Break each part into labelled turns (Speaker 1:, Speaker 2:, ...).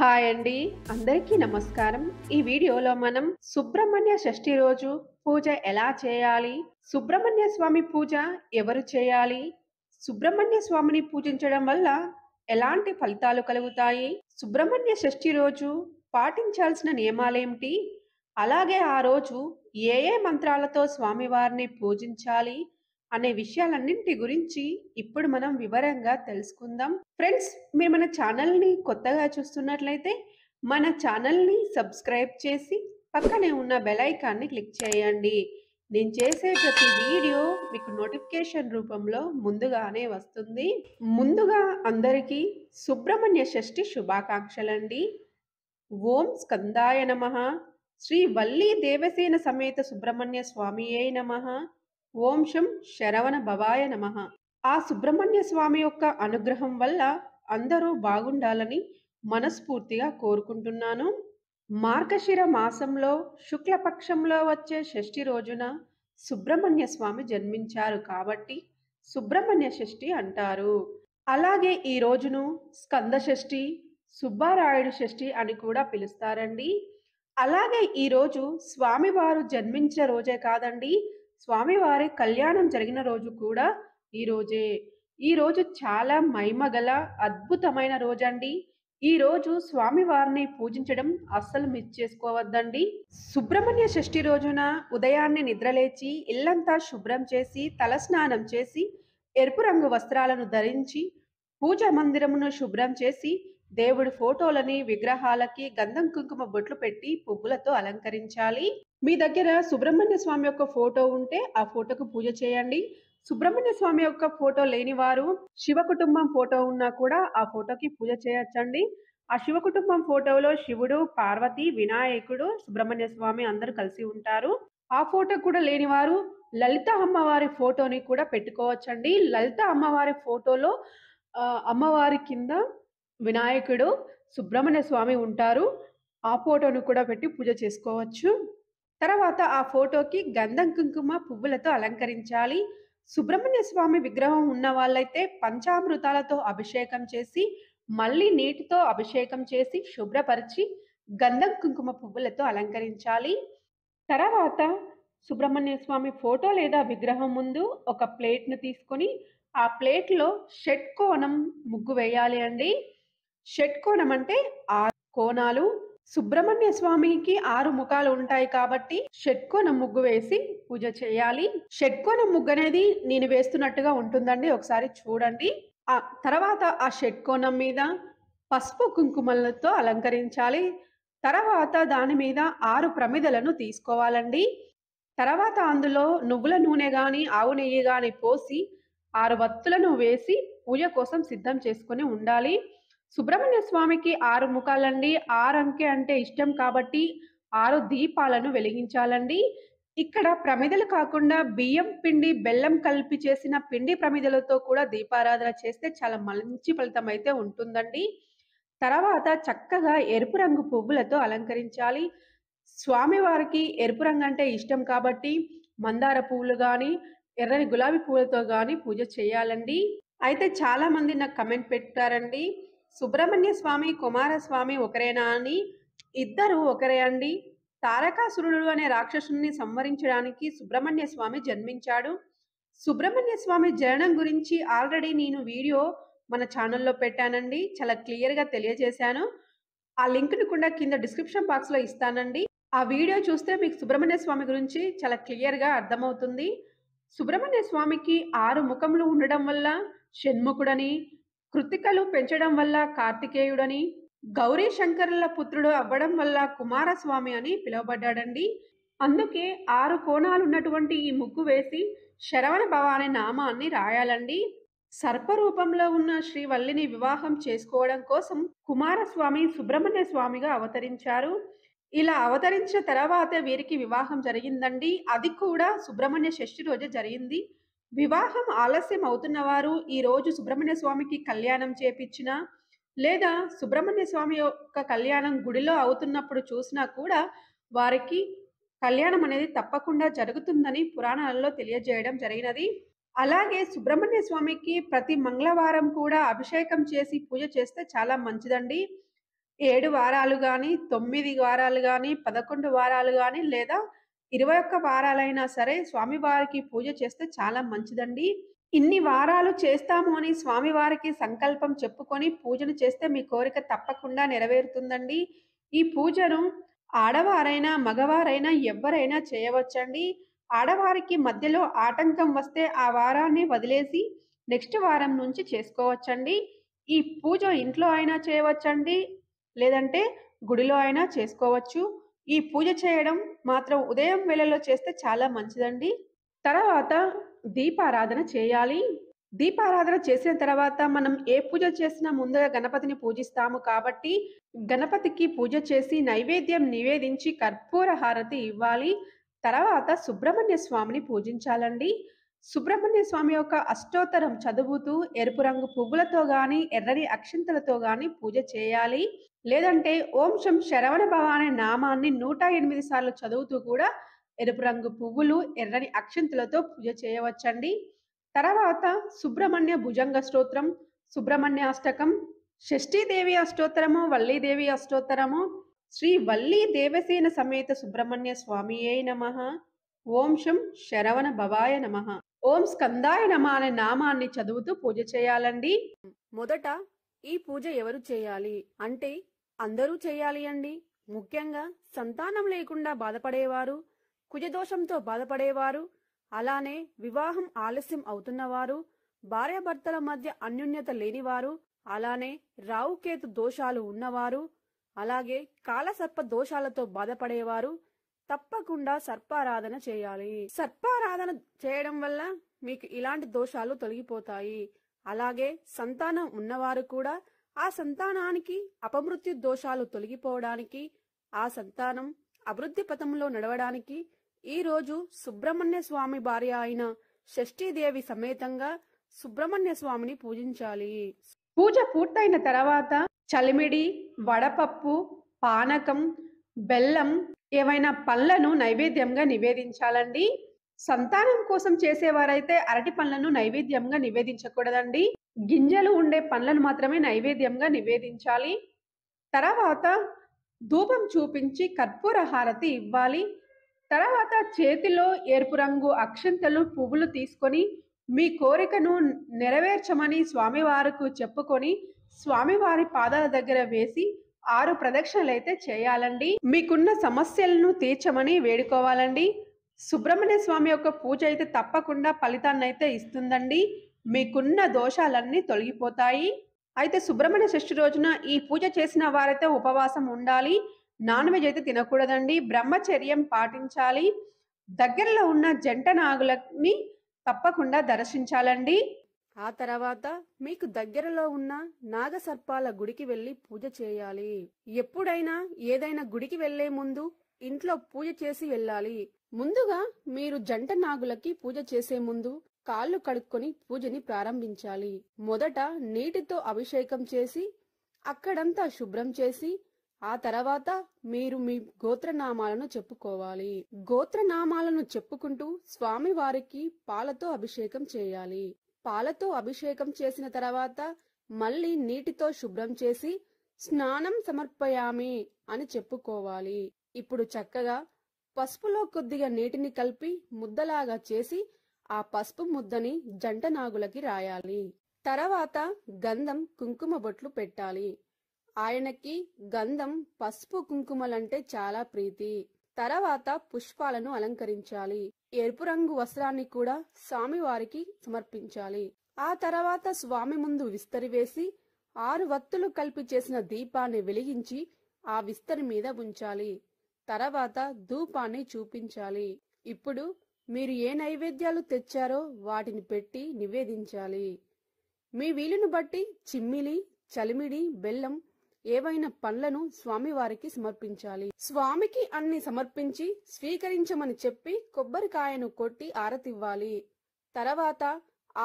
Speaker 1: Hi అండి. అందరికీ నమస్కారం. ఈ వీడియోలో మనం సుబ్రహ్మణ్య షష్ఠి రోజు పూజ ఎలా చేయాలి? సుబ్రహ్మణ్య స్వామి పూజ ఎవరు చేయాలి? సుబ్రహ్మణ్య స్వామిని పూజించడం వల్ల ఎలాంటి ఫలితాలు కలుగుతాయి? సుబ్రహ్మణ్య షష్ఠి రోజు పాటించాల్సిన నియమాలేమిటి? అలాగే ఆ రోజు ఏ ఏ మంత్రాలతో స్వామివారిని పూజించాలి? అనే విషయాలన్నింటి గురించి ఇప్పుడు మనం వివరంగా తెలుసుకుందాం. ఫ్రెండ్స్, మీరు మన ఛానల్ని కొత్తగా చూస్తున్నట్లయితే మన ఛానల్ని సబ్స్క్రైబ్ చేసి పక్కనే ఉన్న బెల్ ఐకాన్ని క్లిక్ చేయండి. నేను చేసే ప్రతి వీడియో మీకు నోటిఫికేషన్ రూపంలో ముందుగానే వస్తుంది. ముందుగా అందరికీ సుబ్రహ్మణ్య షష్ఠి శుభాకాంక్షలండి. ఓం స్కందాయ నమః. శ్రీ వల్లీ దేవసేన సమేత సుబ్రహ్మణ్య స్వామియే నమః. ఓం శం శరవణ భవాయ నమః. ఆ సుబ్రహ్మణ్య స్వామి యొక్క అనుగ్రహం వల్ల అందరూ బాగుండాలని మనస్ఫూర్తిగా కోరుకుంటున్నాను. మార్గశిర మాసంలో శుక్లపక్షంలో వచ్చే షష్ఠి రోజున సుబ్రహ్మణ్య స్వామి జన్మించారు కాబట్టి సుబ్రహ్మణ్య షష్ఠి అంటారు. అలాగే ఈ రోజును స్కంద షష్ఠి, సుబ్బారాయుడు షష్ఠి అని కూడా పిలుస్తారండి. అలాగే ఈరోజు స్వామివారు జన్మించిన రోజే కాదండి, స్వామివారి కళ్యాణం జరిగిన రోజు కూడా ఈరోజే. ఈరోజు చాలా మహిమగల అద్భుతమైన రోజండి. ఈ రోజు స్వామివారిని పూజించడం అస్సలు మిస్ చేసుకోవద్దండి. సుబ్రహ్మణ్య షష్ఠి రోజున ఉదయాన్నే నిద్రలేచి ఇల్లంతా శుభ్రం చేసి తలస్నానం చేసి ఎరుపు రంగు వస్త్రాలను ధరించి పూజ మందిరమును శుభ్రం చేసి దేవుడి ఫోటోలని విగ్రహాలకి గంధం కుంకుమ బొట్లు పెట్టి పువ్వులతో అలంకరించాలి. మీ దగ్గర సుబ్రహ్మణ్య స్వామి యొక్క ఫోటో ఉంటే ఆ ఫోటోకు పూజ చేయండి. సుబ్రహ్మణ్య స్వామి యొక్క ఫోటో లేని వారు శివ కుటుంబం ఫోటో ఉన్నా కూడా ఆ ఫోటోకి పూజ చేయొచ్చండి. ఆ శివ కుటుంబం ఫోటోలో శివుడు, పార్వతి, వినాయకుడు, సుబ్రహ్మణ్య స్వామి అందరూ కలిసి ఉంటారు. ఆ ఫోటో కూడా లేని వారు లలిత అమ్మవారి ఫోటోని కూడా పెట్టుకోవచ్చండి. లలిత అమ్మవారి ఫోటోలో అమ్మవారి కింద వినాయకుడు, సుబ్రహ్మణ్య స్వామి ఉంటారు. ఆ ఫోటోను కూడా పెట్టి పూజ చేసుకోవచ్చు. తర్వాత ఆ ఫోటోకి గంధం కుంకుమ పువ్వులతో అలంకరించాలి. సుబ్రహ్మణ్య స్వామి విగ్రహం ఉన్న వాళ్ళైతే పంచామృతాలతో అభిషేకం చేసి మళ్ళీ నీటితో అభిషేకం చేసి శుభ్రపరిచి గంధం కుంకుమ పువ్వులతో అలంకరించాలి. తర్వాత సుబ్రహ్మణ్య స్వామి ఫోటో లేదా విగ్రహం ముందు ఒక ప్లేట్‌ను తీసుకొని ఆ ప్లేట్‌లో షట్కోణం ముగ్గు వేయాలి అండి. షట్కోణం అంటే 6 కోణాలు. సుబ్రహ్మణ్య స్వామికి 6 ముఖాలు ఉంటాయి కాబట్టి షట్కోణం ముగ్గు వేసి పూజ చేయాలి. షట్కోణం ముగ్గు అనేది నేను వేస్తున్నట్టుగా ఉంటుందండి. ఒకసారి చూడండి. ఆ తర్వాత ఆ షట్కోణం మీద పసుపు కుంకుమలతో అలంకరించాలి. తర్వాత దాని మీద 6 ప్రమిదలను తీసుకోవాలండి. తర్వాత అందులో నువ్వుల నూనె గాని, ఆవు నెయ్యి గాని పోసి 6 వత్తులను వేసి పూజ కోసం సిద్ధం చేసుకొని ఉండాలి. సుబ్రహ్మణ్య స్వామికి 6 ముఖాలండి. 6 అంకె అంటే ఇష్టం కాబట్టి 6 దీపాలను వెలిగించాలండి. ఇక్కడ ప్రమిదలు కాకుండా బియ్యం పిండి, బెల్లం కలిపి చేసిన పిండి ప్రమిదలతో కూడా దీపారాధన చేస్తే చాలా మంచి ఫలితం అయితే ఉంటుందండి. తర్వాత చక్కగా ఎరుపు రంగు పువ్వులతో అలంకరించాలి. స్వామివారికి ఎరుపు రంగు అంటే ఇష్టం కాబట్టి మందార పువ్వులు గాని, ఎర్రని గులాబీ పువ్వులతో గాని పూజ చేయాలండి. అయితే చాలామంది నాకు కమెంట్ పెట్టారండి. సుబ్రహ్మణ్య స్వామి, కుమారస్వామి ఒకరేనా అని. ఇద్దరు ఒకరే అండి. తారకాసురుడు అనే రాక్షసుడిని సంహరించడానికి సుబ్రహ్మణ్య స్వామి జన్మించాడు. సుబ్రహ్మణ్య స్వామి జననం గురించి ఆల్రెడీ నేను వీడియో మన ఛానల్లో పెట్టానండి. చాలా క్లియర్‌గా తెలియజేశాను. ఆ లింక్‌ని కూడా కింద డిస్క్రిప్షన్ బాక్స్‌లో ఇస్తానండి. ఆ వీడియో చూస్తే మీకు సుబ్రహ్మణ్య స్వామి గురించి చాలా క్లియర్‌గా అర్థమవుతుంది. సుబ్రహ్మణ్య స్వామికి 6 ముఖములు ఉండడం వల్ల షణ్ముఖుడని, కృత్తికలు పెంచడం వల్ల కార్తికేయుడని, గౌరీ శంకరుల పుత్రుడు అవ్వడం వల్ల కుమారస్వామి అని పిలువబడ్డాడండి. అందుకే 6 కోణాలున్నటువంటి ఈ ముగ్గు వేసి శరవణ భవ అనే నామాన్ని రాయాలండి. సర్పరూపంలో ఉన్న శ్రీవల్లిని వివాహం చేసుకోవడం కోసం కుమారస్వామి సుబ్రహ్మణ్య స్వామిగా అవతరించారు. ఇలా అవతరించిన తర్వాతే వీరికి వివాహం జరిగిందండి. అది కూడా సుబ్రహ్మణ్య షష్ఠి రోజే జరిగింది. వివాహం ఆలస్యం అవుతున్న వారు ఈరోజు సుబ్రహ్మణ్య స్వామికి కళ్యాణం చేపిచ్చినా, లేదా సుబ్రహ్మణ్య స్వామి యొక్క కళ్యాణం గుడిలో అవుతున్నప్పుడు చూసినా కూడా వారికి కళ్యాణం అనేది తప్పకుండా జరుగుతుందని పురాణాలలో తెలియజేయడం జరిగినది. అలాగే సుబ్రహ్మణ్య స్వామికి ప్రతి మంగళవారం కూడా అభిషేకం చేసి పూజ చేస్తే చాలా మంచిదండి. 7 వారాలు గాని, 9 వారాలు గాని, 11 వారాలు గాని లేదా 21 వారాలైనా సరే స్వామివారికి పూజ చేస్తే చాలా మంచిదండి. ఇన్ని వారాలు చేస్తాము అని స్వామివారికి సంకల్పం చెప్పుకొని పూజను చేస్తే మీ కోరిక తప్పకుండా నెరవేరుతుందండి. ఈ పూజను ఆడవారైనా, మగవారైనా ఎవ్వరైనా చేయవచ్చండి. ఆడవారికి మధ్యలో ఆటంకం వస్తే ఆ వారాన్ని వదిలేసి నెక్స్ట్ వారం నుంచి చేసుకోవచ్చండి. ఈ పూజ ఇంట్లో అయినా చేయవచ్చండి. లేదంటే గుడిలో అయినా చేసుకోవచ్చు. ఈ పూజ చేయడం మాత్రం ఉదయం వేళలో చేస్తే చాలా మంచిదండి. తర్వాత దీపారాధన చేయాలి. దీపారాధన చేసిన తర్వాత మనం ఏ పూజ చేసినా ముందుగా గణపతిని పూజిస్తాము కాబట్టి, గణపతికి పూజ చేసి నైవేద్యం నివేదించి కర్పూర హారతి ఇవ్వాలి. తర్వాత సుబ్రహ్మణ్య స్వామిని పూజించాలండి. సుబ్రహ్మణ్య స్వామి యొక్క అష్టోత్తరం చదువుతూ ఎరుపు రంగు పువ్వులతో గాని, ఎర్రని అక్షింతలతో గాని పూజ చేయాలి. లేదంటే ఓం శం శరవణ భవ అనే నామాన్ని 108 సార్లు చదువుతూ కూడా ఎరుపు రంగు పువ్వులు, ఎర్రని అక్షింతలతో పూజ చేయవచ్చండి. తర్వాత సుబ్రహ్మణ్య భుజంగ స్తోత్రం, సుబ్రహ్మణ్య అష్టకం, షష్ఠీదేవి అష్టోత్తరము, వల్లీదేవి అష్టోత్తరము, శ్రీ వల్లీ దేవసేన సమేత సుబ్రహ్మణ్య స్వామియే నమః, ఓం శం శరవణ భవాయ నమః, ఓం స్కందాయ నమః అనే నామాన్ని చదువుతూ పూజ చేయాలండి.
Speaker 2: మొదట ఈ పూజ ఎవరు చేయాలి అంటే అందరూ చేయాలి అండి. ముఖ్యంగా సంతానం లేకుండా బాధపడేవారు, కుజదోషంతో బాధపడేవారు, అలానే వివాహం ఆలస్యం అవుతున్నవారు, భార్యాభర్తల మధ్య అన్యోన్యత లేనివారు, అలానే రావుకేతు దోషాలు ఉన్నవారు, అలాగే కాలసర్ప దోషాలతో బాధపడేవారు తప్పకుండా సర్పారాధన చేయాలి. సర్పారాధన చేయడం వల్ల మీకు ఇలాంటి దోషాలు తొలగిపోతాయి. అలాగే సంతానం ఉన్నవారు కూడా ఆ సంతానానికి అపమృత్యు దోషాలు తొలగిపోవడానికి, ఆ సంతానం అభివృద్ధి పథంలో నడవడానికి ఈ రోజు సుబ్రహ్మణ్య స్వామి భార్య అయిన షష్ఠీదేవి సమేతంగా సుబ్రహ్మణ్య స్వామిని పూజించాలి.
Speaker 1: పూజ పూర్తయిన తర్వాత చలిమిడి, వడపప్పు, పానకం, బెల్లం, ఏవైనా పళ్ళను నైవేద్యంగా నివేదించాలండి. సంతానం కోసం చేసేవారైతే అరటి పండ్లను నైవేద్యంగా నివేదించకూడదండి. గింజలు ఉండే పండ్లను మాత్రమే నైవేద్యంగా నివేదించాలి. తర్వాత ధూపం చూపించి కర్పూర హారతి ఇవ్వాలి. తర్వాత చేతిలో ఎరుపు రంగు అక్షింతలు, పువ్వులు తీసుకొని మీ కోరికను నెరవేర్చమని స్వామివారికి చెప్పుకొని స్వామివారి పాదాల దగ్గర వేసి 6 ప్రదక్షిణలైతే చేయాలండి. మీకున్న సమస్యలను తీర్చమని వేడుకోవాలండి. సుబ్రహ్మణ్య స్వామి యొక్క పూజ అయితే తప్పకుండా ఫలితాన్ని అయితే ఇస్తుందండి. మీకున్న దోషాలన్నీ తొలగిపోతాయి. అయితే సుబ్రహ్మణ్య షష్ఠి రోజున ఈ పూజ చేసిన వారైతే ఉపవాసం ఉండాలి. నాన్ వెజ్ అయితే తినకూడదండి. బ్రహ్మచర్యం పాటించాలి. దగ్గరలో ఉన్న జంట నాగులని తప్పకుండా దర్శించాలండి.
Speaker 2: ఆ తర్వాత మీకు దగ్గరలో ఉన్న నాగసర్పాల గుడికి వెళ్లి పూజ చేయాలి. ఎప్పుడైనా ఏదైనా గుడికి వెళ్లే ముందు ఇంట్లో పూజ చేసి వెళ్ళాలి. ముందుగా మీరు జంట నాగులకి పూజ చేసే ముందు కాళ్ళు కడుక్కొని పూజని ప్రారంభించాలి. మొదట నీటితో అభిషేకం చేసి అక్కడంతా శుభ్రం చేసి ఆ తర్వాత మీరు మీ గోత్రనామాలను చెప్పుకోవాలి. గోత్రనామాలను చెప్పుకుంటూ స్వామివారికి పాలతో అభిషేకం చేయాలి. పాలతో అభిషేకం చేసిన తర్వాత మళ్ళీ నీటితో శుభ్రం చేసి స్నానం సమర్పయామి అని చెప్పుకోవాలి. ఇప్పుడు చక్కగా పసుపులో కొద్దిగా నీటిని కలిపి ముద్దలాగా చేసి ఆ పసుపు ముద్దని జంట నాగులకి రాయాలి. తర్వాత గంధం, కుంకుమ బొట్లు పెట్టాలి. ఆయనకి గంధం, పసుపు, కుంకుమలంటే చాలా ప్రీతి. తర్వాత పుష్పాలను అలంకరించాలి. ఎరుపు రంగు వస్త్రాన్ని కూడా స్వామివారికి సమర్పించాలి. ఆ తర్వాత స్వామి ముందు విస్తరి వేసి 6 వత్తులు కలిపి చేసిన దీపాన్ని వెలిగించి ఆ విస్తరి మీద ఉంచాలి. తర్వాత ధూపాన్ని చూపించాలి. ఇప్పుడు మీరు ఏ నైవేద్యాలు తెచ్చారో వాటిని పెట్టి నివేదించాలి. మీ వీలును బట్టి చిమ్మిలి, చలిమిడి, బెల్లం ఏవైనా పండ్లను స్వామివారికి సమర్పించాలి. స్వామికి అన్ని సమర్పించి స్వీకరించమని చెప్పి కొబ్బరికాయను కొట్టి ఆరతివ్వాలి. తర్వాత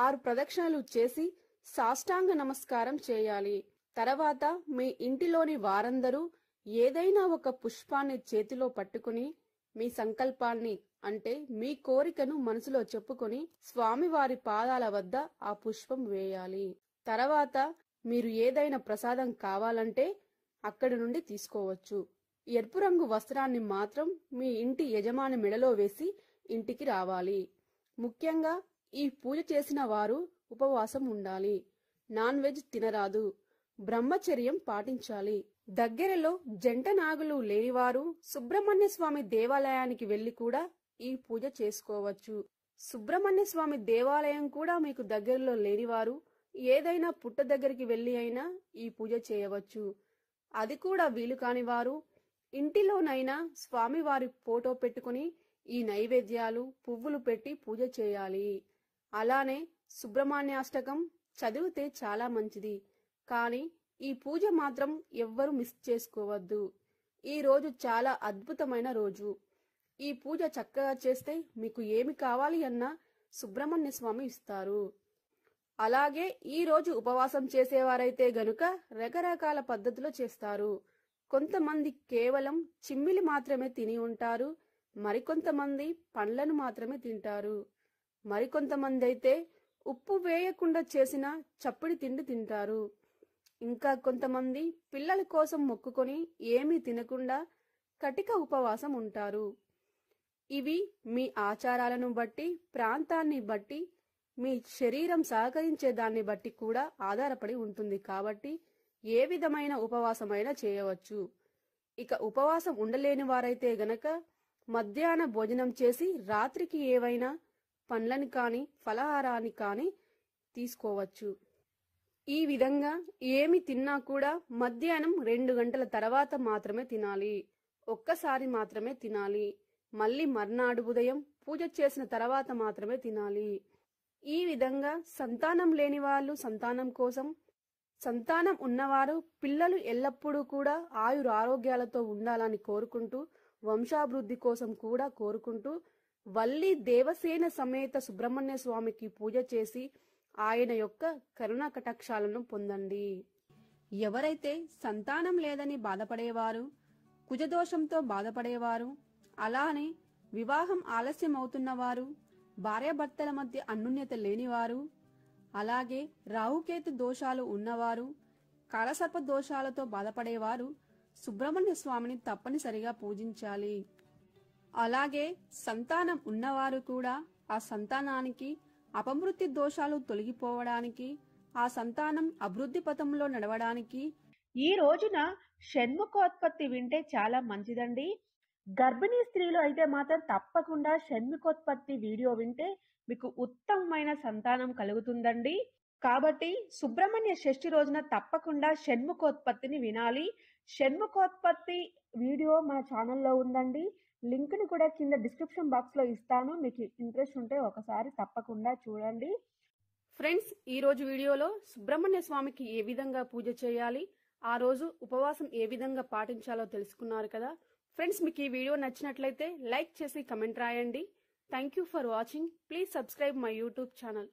Speaker 2: 6 ప్రదక్షిణలు చేసి సాష్టాంగ నమస్కారం చేయాలి. తర్వాత మీ ఇంటిలోని వారందరూ ఏదైనా ఒక పుష్పాన్ని చేతిలో పట్టుకుని మీ సంకల్పాన్ని అంటే మీ కోరికను మనసులో చెప్పుకొని స్వామివారి పాదాల వద్ద ఆ పుష్పం వేయాలి. తర్వాత మీరు ఏదైనా ప్రసాదం కావాలంటే అక్కడి నుండి తీసుకోవచ్చు. ఎరుపు రంగు వస్త్రాన్ని మాత్రం మీ ఇంటి యజమాని మెడలో వేసి ఇంటికి రావాలి. ముఖ్యంగా ఈ పూజ చేసిన వారు ఉపవాసం ఉండాలి. నాన్ వెజ్ తినరాదు. బ్రహ్మచర్యం పాటించాలి. దగ్గరలో జంట నాగులు లేనివారు సుబ్రహ్మణ్య స్వామి దేవాలయానికి వెళ్లి కూడా ఈ పూజ చేసుకోవచ్చు. సుబ్రహ్మణ్య స్వామి దేవాలయం కూడా మీకు దగ్గరలో లేనివారు ఏదైనా పుట్ట దగ్గరికి వెళ్లి అయినా ఈ పూజ చేయవచ్చు. అది కూడా వీలు కాని వారు ఇంటిలోనైనా స్వామివారి ఫోటో పెట్టుకుని ఈ నైవేద్యాలు పువ్వులు పెట్టి పూజ చేయాలి. అలానే సుబ్రహ్మణ్యాష్టకం చదివితే చాలా మంచిది. కానీ ఈ పూజ మాత్రం ఎవ్వరూ మిస్ చేసుకోవద్దు. ఈ రోజు చాలా అద్భుతమైన రోజు. ఈ పూజ చక్కగా చేస్తే మీకు ఏమి కావాలి అన్నా సుబ్రహ్మణ్య స్వామి ఇస్తారు. అలాగే ఈ రోజు ఉపవాసం చేసేవారైతే గనుక రకరకాల పద్ధతిలో చేస్తారు. కొంతమంది కేవలం చిమ్మిలి మాత్రమే తిని ఉంటారు. మరికొంతమంది పండ్లను మాత్రమే తింటారు. మరికొంతమంది అయితే ఉప్పు వేయకుండా చేసిన చప్పిడి తిండి తింటారు. ఇంకా కొంతమంది పిల్లల కోసం మొక్కుకొని ఏమీ తినకుండా కటిక ఉపవాసం ఉంటారు. ఇవి మీ ఆచారాలను బట్టి, ప్రాంతాన్ని బట్టి, మీ శరీరం సహకరించే దాన్ని బట్టి కూడా ఆధారపడి ఉంటుంది. కాబట్టి ఏ విధమైన ఉపవాసమైనా చేయవచ్చు. ఇక ఉపవాసం ఉండలేని వారైతే గనక మధ్యాహ్న భోజనం చేసి రాత్రికి ఏవైనా పండ్లని కాని ఫలహారాన్ని కాని తీసుకోవచ్చు. ఈ విధంగా ఏమి తిన్నా కూడా మధ్యాహ్నం 2 గంటల తర్వాత మాత్రమే తినాలి. ఒక్కసారి మాత్రమే తినాలి. మళ్ళీ మర్నాడు ఉదయం పూజ చేసిన తర్వాత మాత్రమే తినాలి. ఈ విధంగా సంతానం లేని వాళ్ళు సంతానం కోసం, సంతానం ఉన్నవారు పిల్లలు ఎల్లప్పుడూ కూడా ఆయురారోగ్యాలతో ఉండాలని కోరుకుంటూ, వంశాభివృద్ధి కోసం కూడా కోరుకుంటూ వల్లి దేవసేన సమేత సుబ్రహ్మణ్య స్వామికి పూజ చేసి ఆయన యొక్క కరుణా కటాక్షాలను పొందండి. ఎవరైతే సంతానం లేదని బాధపడేవారు, కుజదోషంతో బాధపడేవారు, అలానే వివాహం ఆలస్యం అవుతున్నవారు, భార్యాభర్తల మధ్య అన్యోన్యత లేనివారు, అలాగే రాహుకేతు దోషాలు ఉన్నవారు, కాలసర్ప దోషాలతో బాధపడేవారు సుబ్రహ్మణ్య స్వామిని తప్పనిసరిగా పూజించాలి. అలాగే సంతానం ఉన్నవారు కూడా ఆ సంతానానికి అపమృత్యు దోషాలు తొలగిపోవడానికి, ఆ సంతానం అభివృద్ధి పథంలో నడవడానికి
Speaker 1: ఈ రోజున షణ్ముఖోత్పత్తి వింటే చాలా మంచిదండి. గర్భిణీ స్త్రీలు అయితే మాత్రం తప్పకుండా షణ్ముఖోత్పత్తి వీడియో వింటే మీకు ఉత్తమమైన సంతానం కలుగుతుందండి. కాబట్టి సుబ్రహ్మణ్య షష్ఠి రోజున తప్పకుండా షణ్ముఖోత్పత్తిని వినాలి. షణ్ముఖోత్పత్తి వీడియో మన ఛానల్లో ఉందండి. లింక్ ని కూడా కింద డిస్క్రిప్షన్ బాక్స్ లో ఇస్తాను. మీకు ఇంట్రెస్ట్ ఉంటే ఒకసారి తప్పకుండా చూడండి.
Speaker 2: ఫ్రెండ్స్, ఈ రోజు వీడియోలో సుబ్రహ్మణ్య స్వామికి ఏ విధంగా పూజ చేయాలి, ఆ రోజు ఉపవాసం ఏ విధంగా పాటించాలో తెలుసుకున్నారు కదా. ఫ్రెండ్స్, మీకు ఈ వీడియో నచ్చినట్లయితే లైక్ చేసి కమెంట్ రాయండి. Thank you for watching. Please subscribe my YouTube channel.